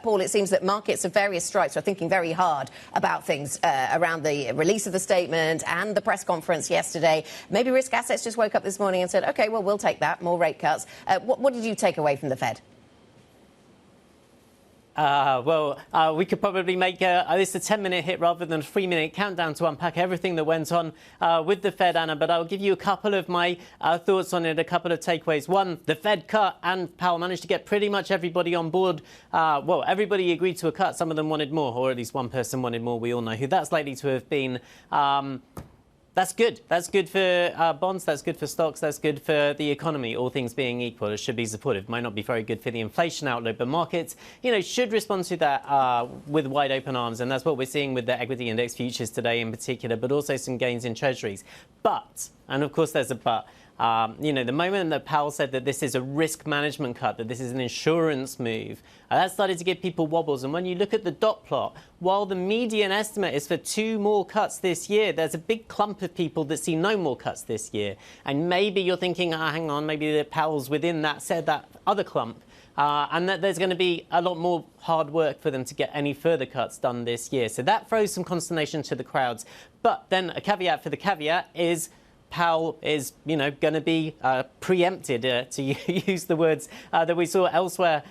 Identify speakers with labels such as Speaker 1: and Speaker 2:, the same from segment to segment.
Speaker 1: Paul, it seems that markets of various stripes are thinking very hard about things around the release of the statement and the press conference yesterday. Maybe risk assets just woke up this morning and said, OK, well, we'll take that, more rate cuts. What did you take away from the Fed?
Speaker 2: We could probably make at least a 10-minute hit rather than a 3-minute countdown to unpack everything that went on with the Fed, Anna. But I'll give you a couple of my thoughts on it, a couple of takeaways. One, the Fed cut and Powell managed to get pretty much everybody on board. Everybody agreed to a cut. Some of them wanted more, or at least one person wanted more. We all know who that's likely to have been. That's good. That's good for bonds. That's good for stocks. That's good for the economy. All things being equal, it should be supportive. Might not be very good for the inflation outlook, but markets, should respond to that with wide open arms. And that's what we're seeing with the equity index futures today in particular, but also some gains in treasuries. But, and of course there's a but, the moment that Powell said that this is a risk management cut, that this is an insurance move, that started to give people wobbles. And when you look at the dot plot, while the median estimate is for 2 more cuts this year, there's a big clump of people that see no more cuts this year. And maybe you're thinking, hang on, maybe the Powell's within that other clump. And that there's going to be a lot more hard work for them to get any further cuts done this year. So that throws some consternation to the crowds. But then a caveat for the caveat is Powell is, going to be preempted, to use the words that we saw elsewhere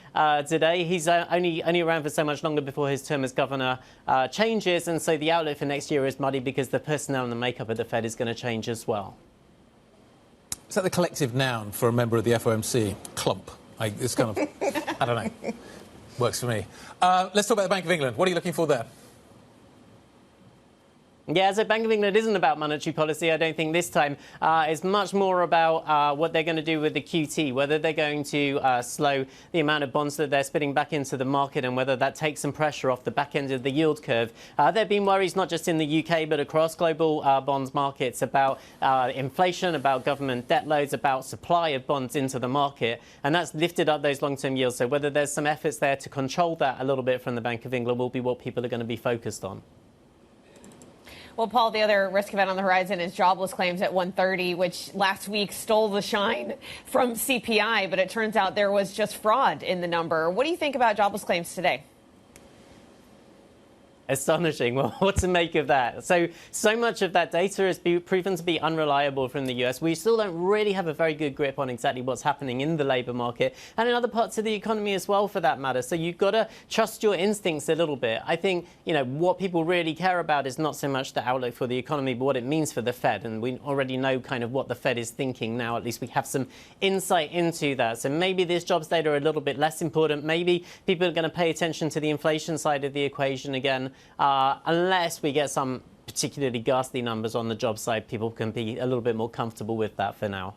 Speaker 2: today. He's only around for so much longer before his term as governor changes. And so the outlook for next year is muddy because the personnel and the makeup of the Fed is going to change as well.
Speaker 3: Is that the collective noun for a member of the FOMC? Clump. It's kind of, I don't know, works for me. Let's talk about the Bank of England. What are you looking for there?
Speaker 2: Yeah, so Bank of England isn't about monetary policy, I don't think, this time. It's much more about what they're going to do with the QT, whether they're going to slow the amount of bonds that they're spitting back into the market and whether that takes some pressure off the back end of the yield curve. There have been worries not just in the UK but across global bonds markets about inflation, about government debt loads, about supply of bonds into the market, and that's lifted up those long-term yields. So whether there's some efforts there to control that a little bit from the Bank of England will be what people are going to be focused on.
Speaker 4: Well, Paul, the other risk event on the horizon is jobless claims at 1:30, which last week stole the shine from CPI, but it turns out there was just fraud in the number. What do you think about jobless claims today?
Speaker 2: Astonishing. Well, what to make of that? So much of that data has been proven to be unreliable from the US. We still don't really have a very good grip on exactly what's happening in the labour market and in other parts of the economy as well, for that matter. So you've got to trust your instincts a little bit. I think, what people really care about is not so much the outlook for the economy, but what it means for the Fed. And we already know kind of what the Fed is thinking now. At least we have some insight into that. So maybe this jobs data are a little bit less important. Maybe people are going to pay attention to the inflation side of the equation again. Unless we get some particularly ghastly numbers on the job side, people can be a little bit more comfortable with that for now.